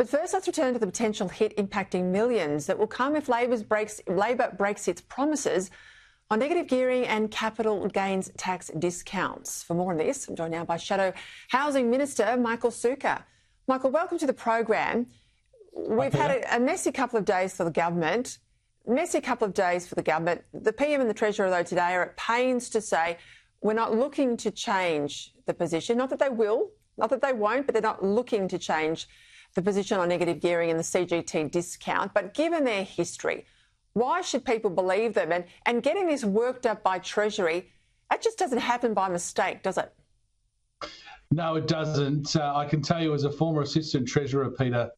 But first, let's return to the potential hit impacting millions that will come if Labor breaks its promises on negative gearing and capital gains tax discounts. For more on this, I'm joined now by Shadow Housing Minister Michael Sukkar. Michael, welcome to the program. We've had a messy couple of days for the government. The PM and the Treasurer, though, today are at pains to say we're not looking to change the position. Not that they will, not that they won't, but they're not looking to change the position on negative gearing and the CGT discount. But given their history, why should people believe them? And getting this worked up by Treasury, that just doesn't happen by mistake, does it? No, it doesn't. I can tell you as a former Assistant Treasurer, Peter,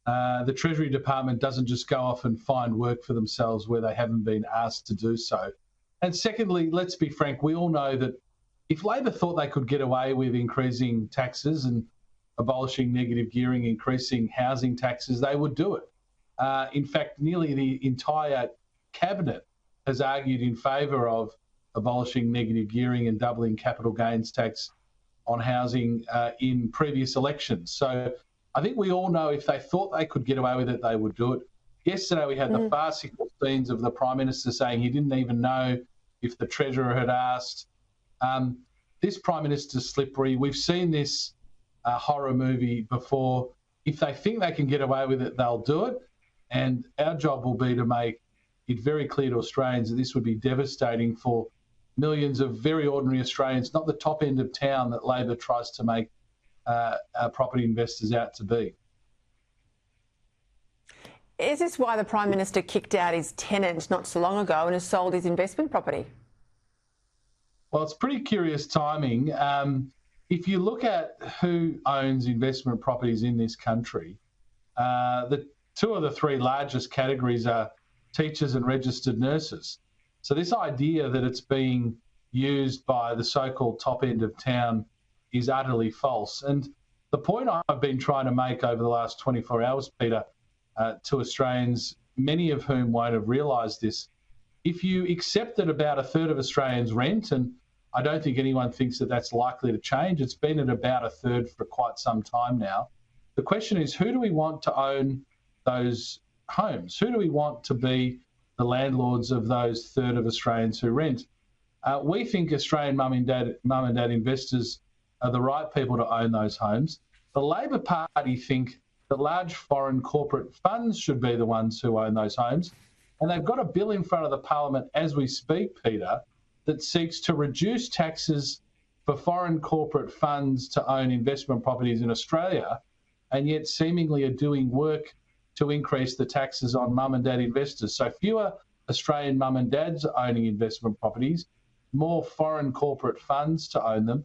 the Treasury Department doesn't just go off and find work for themselves where they haven't been asked to do so. And secondly, let's be frank, we all know that if Labor thought they could get away with increasing taxes and abolishing negative gearing, increasing housing taxes, they would do it. In fact, nearly the entire cabinet has argued in favour of abolishing negative gearing and doubling capital gains tax on housing in previous elections. So I think we all know if they thought they could get away with it, they would do it. Yesterday we had the farcical scenes of the Prime Minister saying he didn't even know if the Treasurer had asked. This Prime Minister's slippery. We've seen this horror movie before. If they think they can get away with it, they'll do it. And our job will be to make it very clear to Australians that this would be devastating for millions of very ordinary Australians, not the top end of town that Labor tries to make property investors out to be. Is this why the Prime Minister kicked out his tenant not so long ago and has sold his investment property? Well, it's pretty curious timing. If you look at who owns investment properties in this country, the two of the three largest categories are teachers and registered nurses. So this idea that it's being used by the so-called top end of town is utterly false. And the point I've been trying to make over the last 24 hours, Peter, to Australians, many of whom won't have realised this, if you accept that about a third of Australians rent, and I don't think anyone thinks that that's likely to change, it's been at about a third for quite some time now. The question is, who do we want to own those homes? Who do we want to be the landlords of those third of Australians who rent? We think Australian mum and dad investors are the right people to own those homes. The Labor Party think that large foreign corporate funds should be the ones who own those homes. And they've got a bill in front of the Parliament as we speak, Peter, that seeks to reduce taxes for foreign corporate funds to own investment properties in Australia, and yet seemingly are doing work to increase the taxes on mum and dad investors. So fewer Australian mum and dads owning investment properties, more foreign corporate funds to own them,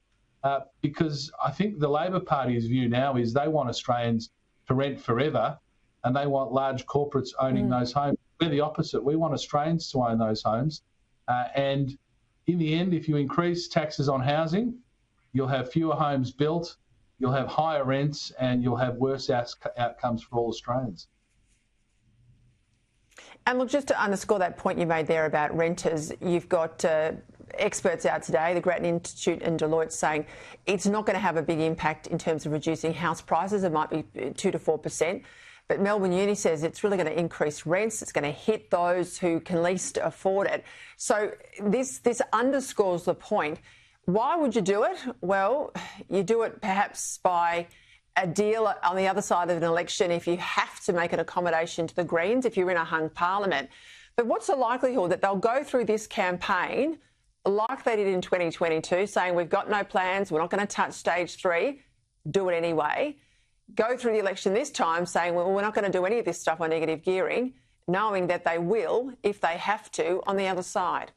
because I think the Labor Party's view now is they want Australians to rent forever and they want large corporates owning those homes. We're the opposite. We want Australians to own those homes. And in the end, if you increase taxes on housing, you'll have fewer homes built, you'll have higher rents, and you'll have worse outcomes for all Australians. And look, just to underscore that point you made there about renters, you've got experts out today, the Grattan Institute and Deloitte, saying it's not going to have a big impact in terms of reducing house prices. It might be 2 to 4%. But Melbourne Uni says it's really going to increase rents. It's going to hit those who can least afford it. So this underscores the point. Why would you do it? Well, you do it perhaps by a deal on the other side of an election if you have to make an accommodation to the Greens, if you're in a hung parliament. But what's the likelihood that they'll go through this campaign like they did in 2022, saying we've got no plans, we're not going to touch stage 3, do it anyway, go through the election this time saying, well, we're not going to do any of this stuff on negative gearing, knowing that they will, if they have to, on the other side?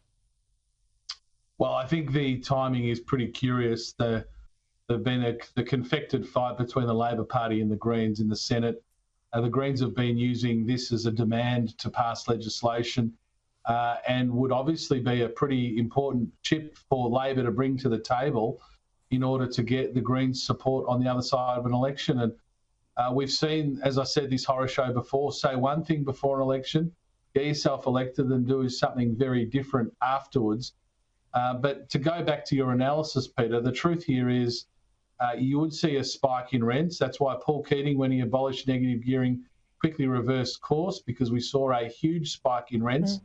Well, I think the timing is pretty curious. There's been the confected fight between the Labor Party and the Greens in the Senate. The Greens have been using this as a demand to pass legislation and would obviously be a pretty important chip for Labor to bring to the table in order to get the Greens' support on the other side of an election. And we've seen, as I said, this horror show before, say one thing before an election, get yourself elected and do something very different afterwards. But to go back to your analysis, Peter, the truth here is you would see a spike in rents. That's why Paul Keating, when he abolished negative gearing, quickly reversed course, because we saw a huge spike in rents.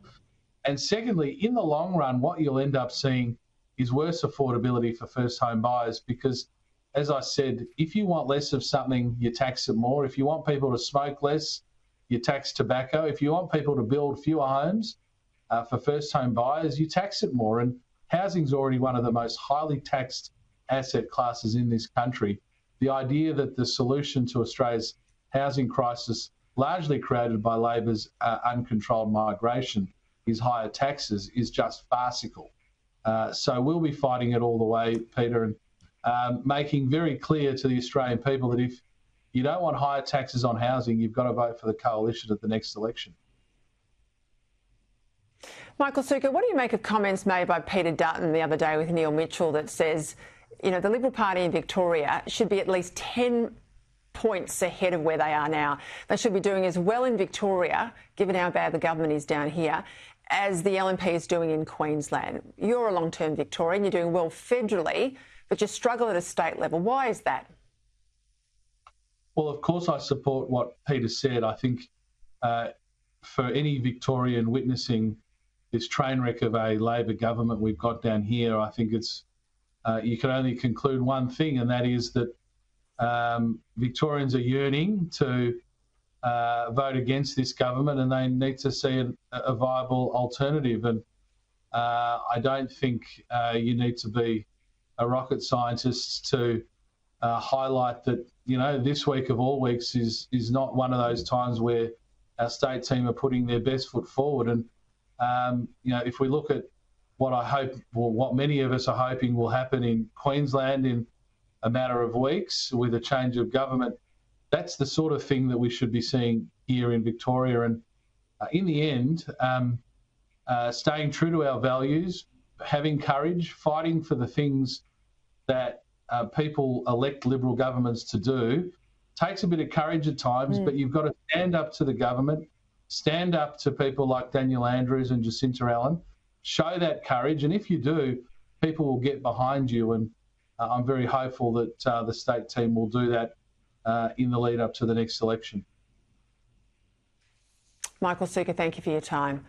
And secondly, in the long run, what you'll end up seeing is worse affordability for first home buyers, because, as I said, if you want less of something, you tax it more. If you want people to smoke less, you tax tobacco. If you want people to build fewer homes for first home buyers, you tax it more. And housing's already one of the most highly taxed asset classes in this country. The idea that the solution to Australia's housing crisis, largely created by Labor's uncontrolled migration, is higher taxes, is just farcical. So we'll be fighting it all the way, Peter, and making very clear to the Australian people that if you don't want higher taxes on housing, you've got to vote for the coalition at the next election. Michael Sukkar, what do you make of comments made by Peter Dutton the other day with Neil Mitchell that says, you know, the Liberal Party in Victoria should be at least 10 points ahead of where they are now? They should be doing as well in Victoria, given how bad the government is down here, as the LNP is doing in Queensland. You're a long-term Victorian, you're doing well federally, but you struggle at a state level. Why is that? Well, of course I support what Peter said. I think for any Victorian witnessing this train wreck of a Labor government we've got down here, I think it's you can only conclude one thing, and that is that Victorians are yearning to vote against this government, and they need to see a viable alternative. And I don't think you need to be a rocket scientist to highlight that, you know, this week of all weeks is not one of those times where our state team are putting their best foot forward. And, you know, if we look at what I hope, or what many of us are hoping will happen in Queensland in a matter of weeks with a change of government, that's the sort of thing that we should be seeing here in Victoria. And in the end, staying true to our values, having courage, fighting for the things that people elect Liberal governments to do, takes a bit of courage at times, but you've got to stand up to the government, stand up to people like Daniel Andrews and Jacinta Allen, show that courage, and if you do, people will get behind you. And I'm very hopeful that the state team will do that in the lead up to the next election. Michael Sukkar, thank you for your time.